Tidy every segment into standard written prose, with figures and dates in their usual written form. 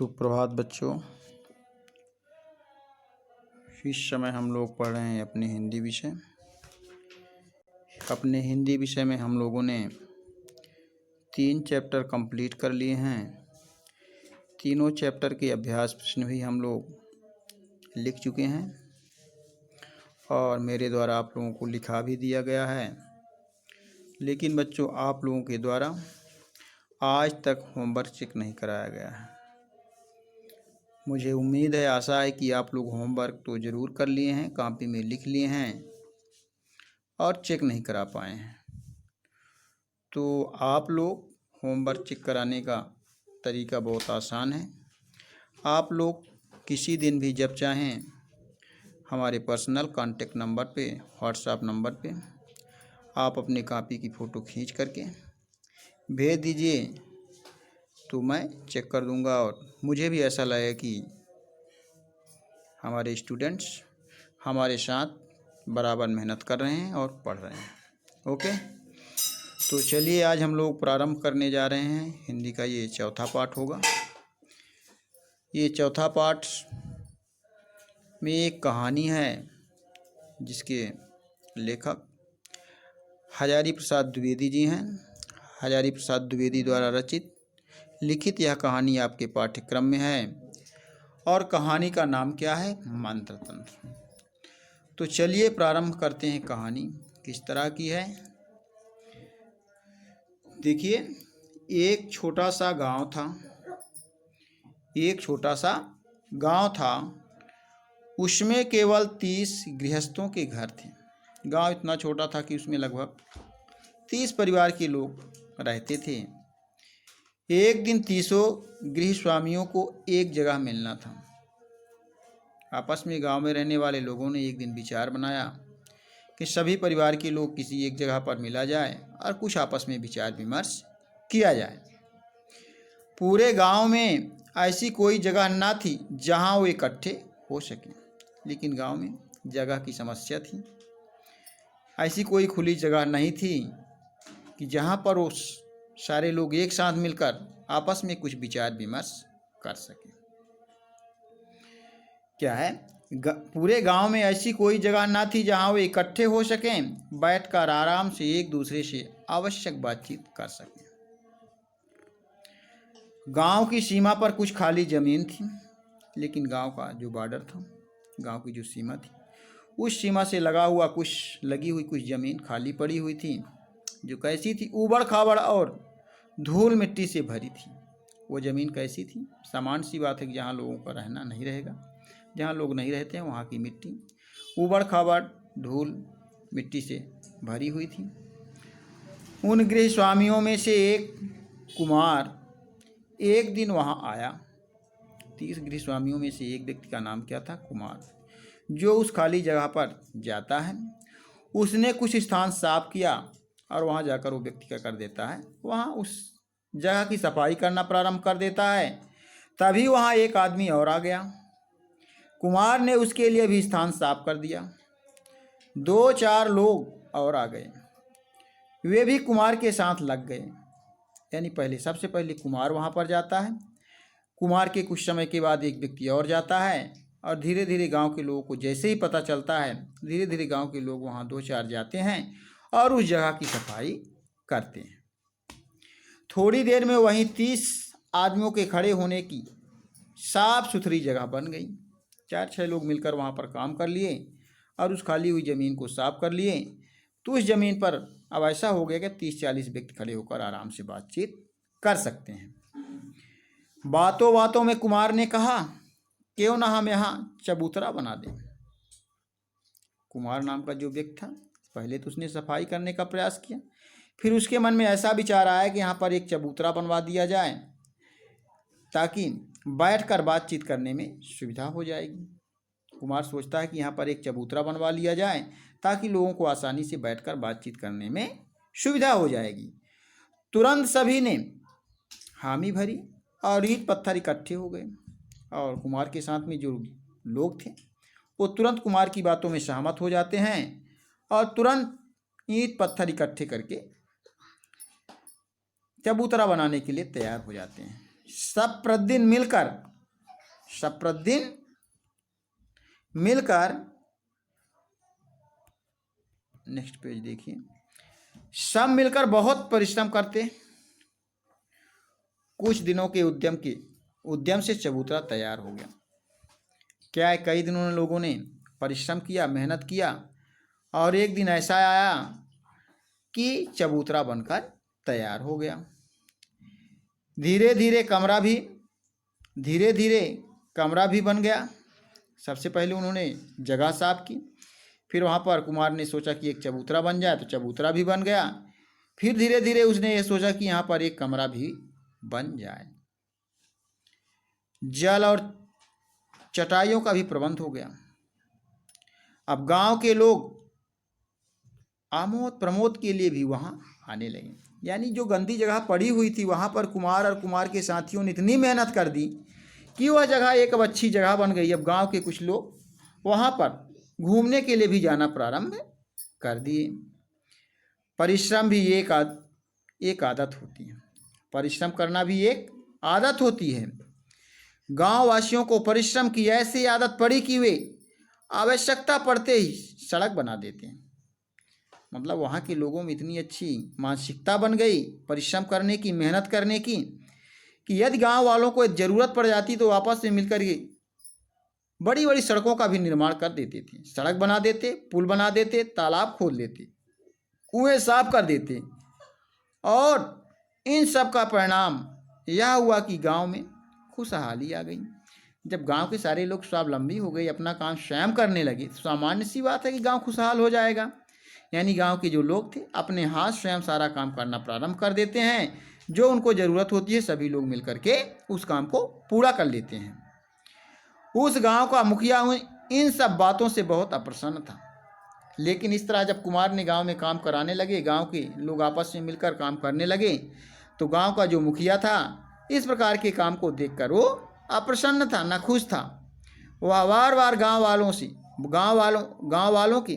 सुप्रभात बच्चों। इस समय हम लोग पढ़ रहे हैं अपने हिंदी विषय। अपने हिंदी विषय में हम लोगों ने 3 चैप्टर कंप्लीट कर लिए हैं। तीनों चैप्टर के अभ्यास प्रश्न भी हम लोग लिख चुके हैं और मेरे द्वारा आप लोगों को लिखा भी दिया गया है। लेकिन बच्चों, आप लोगों के द्वारा आज तक होमवर्क चेक नहीं कराया गया है। मुझे उम्मीद है, आशा है कि आप लोग होमवर्क तो ज़रूर कर लिए हैं, कॉपी में लिख लिए हैं और चेक नहीं करा पाए हैं। तो आप लोग होमवर्क चेक कराने का तरीका बहुत आसान है। आप लोग किसी दिन भी जब चाहें हमारे पर्सनल कांटेक्ट नंबर पे, व्हाट्सएप नंबर पे आप अपने कॉपी की फ़ोटो खींच करके भेज दीजिए, तो मैं चेक कर दूंगा और मुझे भी ऐसा लगे कि हमारे स्टूडेंट्स हमारे साथ बराबर मेहनत कर रहे हैं और पढ़ रहे हैं। ओके, तो चलिए आज हम लोग प्रारंभ करने जा रहे हैं। हिंदी का ये चौथा पाठ होगा। ये चौथा पाठ में एक कहानी है जिसके लेखक हजारी प्रसाद द्विवेदी जी हैं। हजारी प्रसाद द्विवेदी द्वारा रचित लिखित यह कहानी आपके पाठ्यक्रम में है और कहानी का नाम क्या है? मंत्र तंत्र। तो चलिए प्रारंभ करते हैं। कहानी किस तरह की है देखिए। एक छोटा सा गांव था। उसमें केवल 30 गृहस्थों के घर थे। गांव इतना छोटा था कि उसमें लगभग 30 परिवार के लोग रहते थे। एक दिन 30 गृह स्वामियों को एक जगह मिलना था। आपस में गांव में रहने वाले लोगों ने एक दिन विचार बनाया कि सभी परिवार के लोग किसी एक जगह पर मिला जाए और कुछ आपस में विचार विमर्श किया जाए। पूरे गांव में ऐसी कोई जगह ना थी जहां वो इकट्ठे हो सकें, लेकिन गांव में जगह की समस्या थी। ऐसी कोई खुली जगह नहीं थी कि जहां पर वो सारे लोग एक साथ मिलकर आपस में कुछ विचार विमर्श कर सकें। क्या है? पूरे गांव में ऐसी कोई जगह ना थी जहां वो इकट्ठे हो सकें, बैठकर आराम से एक दूसरे से आवश्यक बातचीत कर सकें। गांव की सीमा पर कुछ खाली जमीन थी, लेकिन गांव का जो बॉर्डर था, गांव की जो सीमा थी, उस सीमा से लगी हुई कुछ जमीन खाली पड़ी हुई थी, जो कैसी थी? ऊबड़ खाबड़ और धूल मिट्टी से भरी थी। वो ज़मीन कैसी थी? सामान्य सी बात है कि जहाँ लोगों का रहना नहीं रहेगा, जहाँ लोग नहीं रहते हैं वहाँ की मिट्टी ऊबड़ खाबड़ धूल मिट्टी से भरी हुई थी। उन गृह स्वामियों में से एक कुमार एक दिन वहाँ आया। 30 गृह स्वामियों में से एक व्यक्ति का नाम क्या था? कुमार, जो उस खाली जगह पर जाता है। उसने कुछ स्थान साफ किया और वहाँ जाकर वो व्यक्ति क्या कर देता है? वहाँ उस जगह की सफाई करना प्रारंभ कर देता है। तभी वहाँ एक आदमी और आ गया। कुमार ने उसके लिए भी स्थान साफ कर दिया। 2-4 लोग और आ गए, वे भी कुमार के साथ लग गए। यानी सबसे पहले कुमार वहाँ पर जाता है। कुमार के कुछ समय के बाद एक व्यक्ति और जाता है और धीरे धीरे गांव के लोगों को जैसे ही पता चलता है, धीरे धीरे गांव के लोग वहाँ 2-4 जाते हैं और उस जगह की सफाई करते हैं। थोड़ी देर में वहीं 30 आदमियों के खड़े होने की साफ सुथरी जगह बन गई। 4-6 लोग मिलकर वहाँ पर काम कर लिए और उस खाली हुई ज़मीन को साफ कर लिए। तो उस ज़मीन पर अब ऐसा हो गया कि 30-40 व्यक्ति खड़े होकर आराम से बातचीत कर सकते हैं। बातों बातों में कुमार ने कहा, क्यों ना हम यहाँ चबूतरा बना दें। कुमार नाम का जो व्यक्ति था, पहले तो उसने सफाई करने का प्रयास किया, फिर उसके मन में ऐसा विचार आया कि यहाँ पर एक चबूतरा बनवा दिया जाए ताकि बैठकर बातचीत करने में सुविधा हो जाएगी। कुमार सोचता है कि यहाँ पर एक चबूतरा बनवा लिया जाए ताकि लोगों को आसानी से बैठकर बातचीत करने में सुविधा हो जाएगी। तुरंत सभी ने हामी भरी और ईंट पत्थर इकट्ठे हो गए और कुमार के साथ में जो लोग थे वो तुरंत कुमार की बातों में सहमत हो जाते हैं और तुरंत ईंट पत्थर इकट्ठे करके चबूतरा बनाने के लिए तैयार हो जाते हैं। सब प्रतिदिन मिलकर सब प्रतिदिन मिलकर, नेक्स्ट पेज देखिए, सब मिलकर बहुत परिश्रम करते। कुछ दिनों के उद्यम से चबूतरा तैयार हो गया। क्या है, कई दिनों में लोगों ने परिश्रम किया, मेहनत किया, और एक दिन ऐसा आया कि चबूतरा बनकर तैयार हो गया। धीरे धीरे कमरा भी बन गया। सबसे पहले उन्होंने जगह साफ की, फिर वहाँ पर कुमार ने सोचा कि एक चबूतरा बन जाए, तो चबूतरा भी बन गया। फिर धीरे धीरे उसने ये सोचा कि यहाँ पर एक कमरा भी बन जाए। जल और चटाइयों का भी प्रबंध हो गया। अब गांव के लोग आमोद प्रमोद के लिए भी वहाँ आने लगे। यानी जो गंदी जगह पड़ी हुई थी, वहाँ पर कुमार और कुमार के साथियों ने इतनी मेहनत कर दी कि वह जगह एक अब अच्छी जगह बन गई। अब गांव के कुछ लोग वहाँ पर घूमने के लिए भी जाना प्रारंभ कर दिए। परिश्रम भी एक आदत होती है। परिश्रम करना भी एक आदत होती है। गांव वासियों को परिश्रम की ऐसी आदत पड़ी कि वे आवश्यकता पड़ते ही सड़क बना देते हैं। मतलब वहाँ के लोगों में इतनी अच्छी मानसिकता बन गई परिश्रम करने की, मेहनत करने की, कि यदि गांव वालों को ज़रूरत पड़ जाती तो आपस में मिलकर के बड़ी बड़ी सड़कों का भी निर्माण कर देते थे। सड़क बना देते, पुल बना देते, तालाब खोद लेते, कुएं साफ कर देते। और इन सब का परिणाम यह हुआ कि गांव में खुशहाली आ गई। जब गांव के सारे लोग स्वावलंबी हो गए, अपना काम स्वयं करने लगे, तो सामान्य सी बात है कि गांव खुशहाल हो जाएगा। यानी गांव के जो लोग थे अपने हाथ स्वयं सारा काम करना प्रारंभ कर देते हैं। जो उनको ज़रूरत होती है सभी लोग मिलकर के उस काम को पूरा कर लेते हैं। उस गांव का मुखिया इन सब बातों से बहुत अप्रसन्न था। लेकिन इस तरह जब कुमार ने गांव में काम कराने लगे, गांव के लोग आपस में मिलकर काम करने लगे, तो गांव का जो मुखिया था इस प्रकार के काम को देखकर वो अप्रसन्न था, नाखुश था। वह बार बार गांव वालों के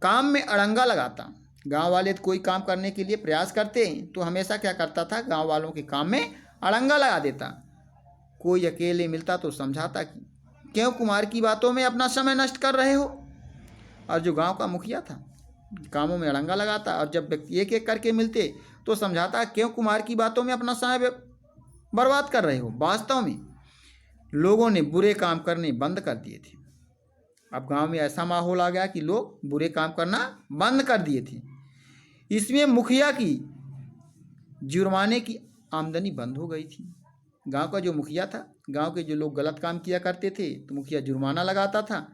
काम में अड़ंगा लगाता। गांव वाले कोई काम करने के लिए प्रयास करते तो हमेशा क्या करता था, गांव वालों के काम में अड़ंगा लगा देता। कोई अकेले मिलता तो समझाता कि क्यों कुमार की बातों में अपना समय नष्ट कर रहे हो। और जो गांव का मुखिया था कामों में अड़ंगा लगाता, और जब व्यक्ति एक एक करके मिलते तो समझाता क्यों कुमार की बातों में अपना समय बर्बाद कर रहे हो। वास्तव में लोगों ने बुरे काम करने बंद कर दिए थे। अब गांव में ऐसा माहौल आ गया कि लोग बुरे काम करना बंद कर दिए थे। इसमें मुखिया की जुर्माने की आमदनी बंद हो गई थी। गांव का जो मुखिया था, गांव के जो लोग गलत काम किया करते थे तो मुखिया जुर्माना लगाता था,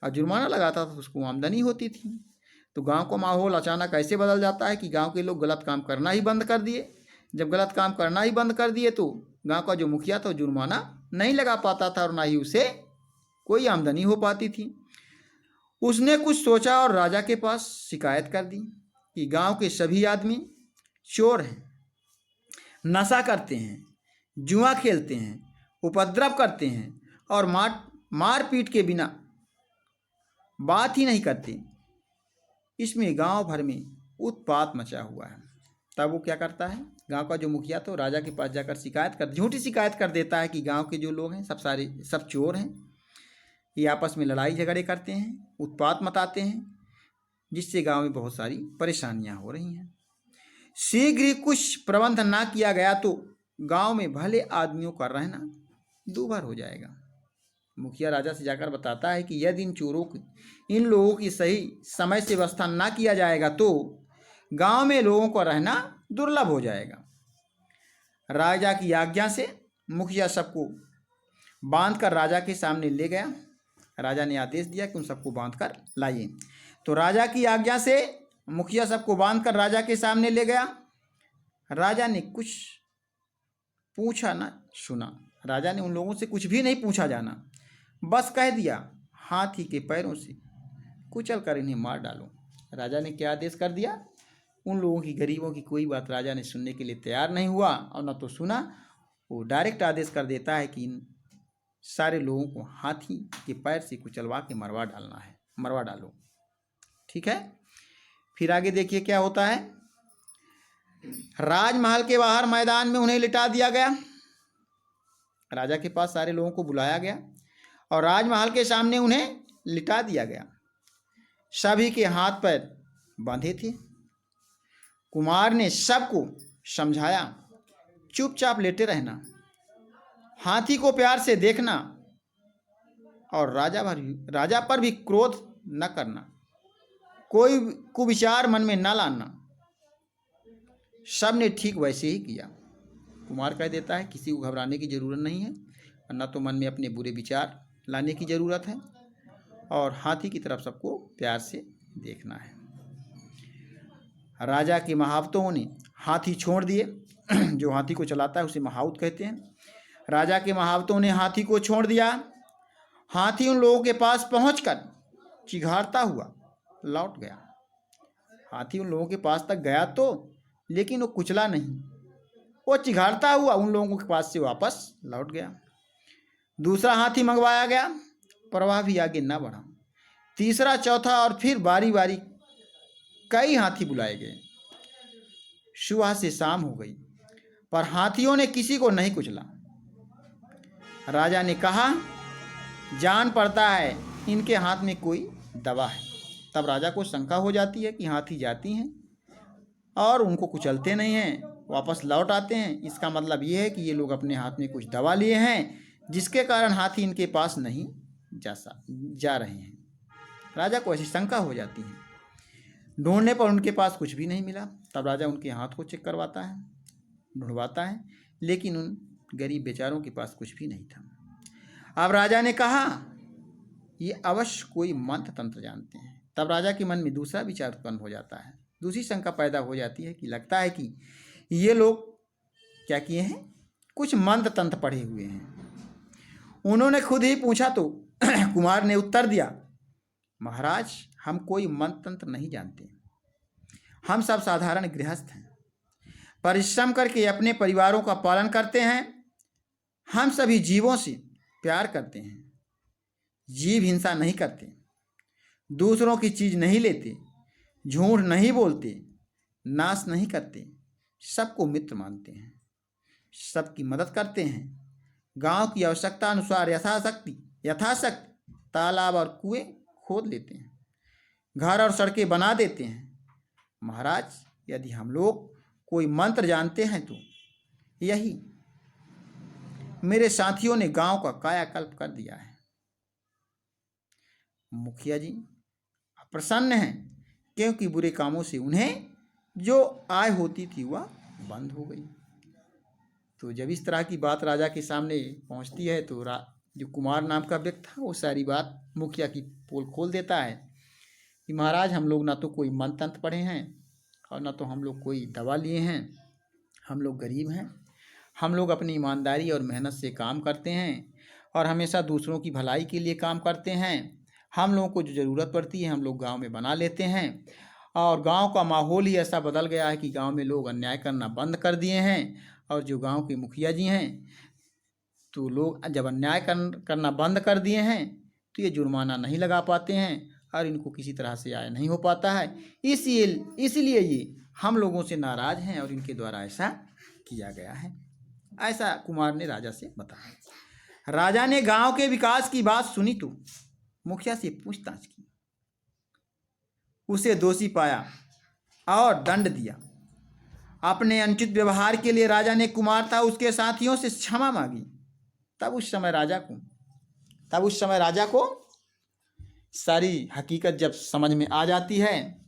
और जुर्माना लगाता था तो उसको आमदनी होती थी। तो गांव का माहौल अचानक ऐसे बदल जाता है कि गांव के लोग गलत काम करना ही बंद कर दिए। जब गलत काम करना ही बंद कर दिए तो गांव का जो मुखिया था जुर्माना नहीं लगा पाता था और ना ही उसे कोई आमदनी हो पाती थी। उसने कुछ सोचा और राजा के पास शिकायत कर दी कि गांव के सभी आदमी चोर हैं, नशा करते हैं, जुआ खेलते हैं, उपद्रव करते हैं और मारपीट के बिना बात ही नहीं करते। इसमें गांव भर में उत्पात मचा हुआ है। तब वो क्या करता है, गांव का जो मुखिया तो राजा के पास जाकर झूठी शिकायत कर देता है कि गांव के जो लोग हैं सब चोर हैं, ये आपस में लड़ाई झगड़े करते हैं, उत्पात मचाते हैं, जिससे गांव में बहुत सारी परेशानियां हो रही हैं। शीघ्र ही कुछ प्रबंध ना किया गया तो गांव में भले आदमियों का रहना दूभर हो जाएगा। मुखिया राजा से जाकर बताता है कि यदि इन लोगों की सही समय से व्यवस्था ना किया जाएगा तो गांव में लोगों को रहना दुर्लभ हो जाएगा। राजा की आज्ञा से मुखिया सबको बांधकर राजा के सामने ले गया। राजा ने आदेश दिया कि उन सबको बांधकर लाइए। तो राजा की आज्ञा से मुखिया सबको बांधकर राजा के सामने ले गया। राजा ने कुछ पूछा ना सुना। राजा ने उन लोगों से कुछ भी नहीं पूछा जाना, बस कह दिया हाथी के पैरों से कुचल कर इन्हें मार डालो। राजा ने क्या आदेश कर दिया, उन लोगों की, गरीबों की कोई बात राजा ने सुनने के लिए तैयार नहीं हुआ और न तो सुना। वो डायरेक्ट आदेश कर देता है कि इन सारे लोगों को हाथी के पैर से कुचलवा के मरवा डालो। ठीक है, फिर आगे देखिए क्या होता है। राजमहल के बाहर मैदान में उन्हें लिटा दिया गया। राजा के पास सारे लोगों को बुलाया गया और राजमहल के सामने उन्हें लिटा दिया गया। सभी के हाथ पैर बांधे थे। कुमार ने सबको समझाया, चुपचाप लेटे रहना, हाथी को प्यार से देखना और राजा पर भी क्रोध न करना, कोई कुविचार मन में न लाना। सब ने ठीक वैसे ही किया। कुमार कह देता है किसी को घबराने की ज़रूरत नहीं है, न तो मन में अपने बुरे विचार लाने की ज़रूरत है और हाथी की तरफ सबको प्यार से देखना है। राजा के महावतों ने हाथी छोड़ दिए। जो हाथी को चलाता है उसे महावत कहते हैं। राजा के महावतों ने हाथी को छोड़ दिया। हाथी उन लोगों के पास पहुंचकर चिघाड़ता हुआ लौट गया। हाथी उन लोगों के पास तक गया तो, लेकिन वो कुचला नहीं, वो चिघाड़ता हुआ उन लोगों के पास से वापस लौट गया। दूसरा हाथी मंगवाया गया, पर वह भी आगे न बढ़ा। तीसरा, चौथा और फिर बारी बारी कई हाथी बुलाए गए। सुबह से शाम हो गई, पर हाथियों ने किसी को नहीं कुचला। राजा ने कहा, जान पड़ता है इनके हाथ में कोई दवा है। तब राजा को शंका हो जाती है कि हाथी जाती हैं और उनको कुचलते नहीं हैं, वापस लौट आते हैं। इसका मतलब ये है कि ये लोग अपने हाथ में कुछ दवा लिए हैं, जिसके कारण हाथी इनके पास नहीं जा रहे हैं। राजा को ऐसी शंका हो जाती है। ढूंढने पर उनके पास कुछ भी नहीं मिला। तब राजा उनके हाथ को चेक करवाता है, ढूंढवाता है, लेकिन उन गरीब बेचारों के पास कुछ भी नहीं था। अब राजा ने कहा, ये अवश्य कोई मंत्र तंत्र जानते हैं। तब राजा के मन में दूसरा विचार उत्पन्न हो जाता है, दूसरी शंका पैदा हो जाती है कि लगता है कि ये लोग क्या किए हैं, कुछ मंत्र तंत्र पढ़े हुए हैं। उन्होंने खुद ही पूछा तो कुमार ने उत्तर दिया, महाराज हम कोई मंत्र तंत्र नहीं जानते, हम सब साधारण गृहस्थ हैं, परिश्रम करके अपने परिवारों का पालन करते हैं। हम सभी जीवों से प्यार करते हैं, जीव हिंसा नहीं करते, दूसरों की चीज़ नहीं लेते, झूठ नहीं बोलते, नाश नहीं करते, सबको मित्र मानते हैं, सबकी मदद करते हैं, गांव की आवश्यकता अनुसार यथाशक्ति तालाब और कुएं खोद लेते हैं, घर और सड़कें बना देते हैं। महाराज यदि हम लोग कोई मंत्र जानते हैं तो यही मेरे साथियों ने गांव का कायाकल्प कर दिया है। मुखिया जी प्रसन्न हैं क्योंकि बुरे कामों से उन्हें जो आय होती थी वह बंद हो गई। तो जब इस तरह की बात राजा के सामने पहुंचती है तो जो कुमार नाम का व्यक्ति था वो सारी बात मुखिया की पोल खोल देता है कि महाराज हम लोग ना तो कोई मंत्र तंत्र पढ़े हैं और ना तो हम लोग कोई दवा लिए हैं, हम लोग गरीब हैं, हम लोग अपनी ईमानदारी और मेहनत से काम करते हैं और हमेशा दूसरों की भलाई के लिए काम करते हैं। हम लोगों को जो ज़रूरत पड़ती है हम लोग गांव में बना लेते हैं और गांव का माहौल ही ऐसा बदल गया है कि गांव में लोग अन्याय करना बंद कर दिए हैं। और जो गांव के मुखिया जी हैं तो लोग जब अन्याय करना बंद कर दिए हैं तो ये जुर्माना नहीं लगा पाते हैं और इनको किसी तरह से आय नहीं हो पाता है। इसलिए ये हम लोगों से नाराज़ हैं और इनके द्वारा ऐसा किया गया है। ऐसा कुमार ने राजा से बताया। राजा ने गांव के विकास की बात सुनी तो मुखिया से पूछताछ की, उसे दोषी पाया और दंड दिया। अपने अनुचित व्यवहार के लिए राजा ने कुमार तथा उसके साथियों से क्षमा मांगी। तब उस समय राजा को सारी हकीकत जब समझ में आ जाती है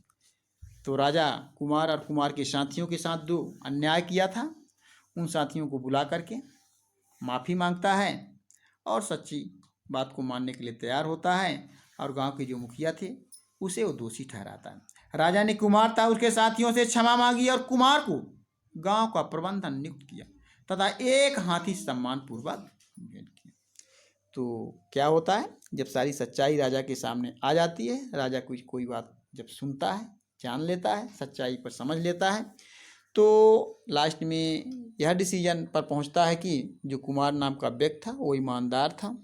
तो राजा कुमार और कुमार के साथियों के साथ जो अन्याय किया था उन साथियों को बुला करके माफ़ी मांगता है और सच्ची बात को मानने के लिए तैयार होता है और गांव के जो मुखिया थे उसे वो दोषी ठहराता है। राजा ने कुमार तथा उसके साथियों से क्षमा मांगी और कुमार को गांव का प्रबंधन नियुक्त किया तथा एक हाथी सम्मानपूर्वक भेंट किया। तो क्या होता है, जब सारी सच्चाई राजा के सामने आ जाती है, राजा कोई बात जब सुनता है, जान लेता है, सच्चाई पर समझ लेता है, तो लास्ट में यह डिसीजन पर पहुंचता है कि जो कुमार नाम का व्यक्ति था वो ईमानदार था,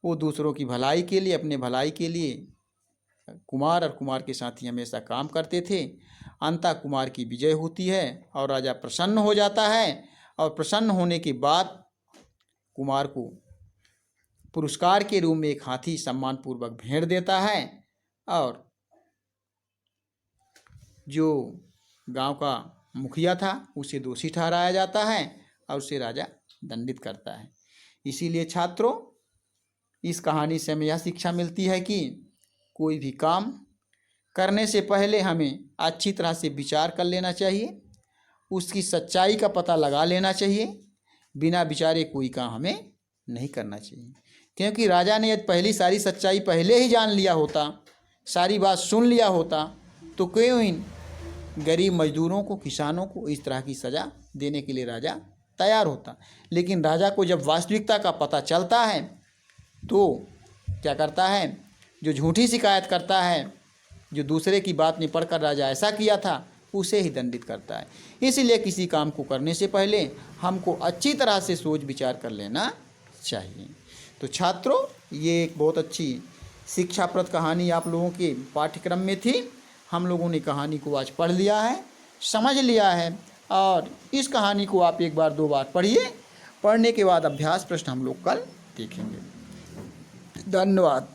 वो दूसरों की भलाई के लिए, अपने भलाई के लिए कुमार और कुमार के साथी हमेशा काम करते थे। अंततः कुमार की विजय होती है और राजा प्रसन्न हो जाता है और प्रसन्न होने के बाद कुमार को पुरस्कार के रूप में एक हाथी सम्मानपूर्वक भेंट देता है और जो गांव का मुखिया था उसे दोषी ठहराया जाता है और उसे राजा दंडित करता है। इसीलिए छात्रों, इस कहानी से हमें यह शिक्षा मिलती है कि कोई भी काम करने से पहले हमें अच्छी तरह से विचार कर लेना चाहिए, उसकी सच्चाई का पता लगा लेना चाहिए। बिना विचारे कोई काम हमें नहीं करना चाहिए, क्योंकि राजा ने यदि पहली सारी सच्चाई पहले ही जान लिया होता, सारी बात सुन लिया होता, तो क्यों इन गरीब मजदूरों को, किसानों को इस तरह की सज़ा देने के लिए राजा तैयार होता। लेकिन राजा को जब वास्तविकता का पता चलता है तो क्या करता है, जो झूठी शिकायत करता है, जो दूसरे की बात नहीं पढ़कर राजा ऐसा किया था, उसे ही दंडित करता है। इसलिए किसी काम को करने से पहले हमको अच्छी तरह से सोच विचार कर लेना चाहिए। तो छात्रों, ये एक बहुत अच्छी शिक्षाप्रद कहानी आप लोगों के पाठ्यक्रम में थी। हम लोगों ने कहानी को आज पढ़ लिया है, समझ लिया है, और इस कहानी को आप एक बार 2 बार पढ़िए। पढ़ने के बाद अभ्यास प्रश्न हम लोग कल देखेंगे। धन्यवाद।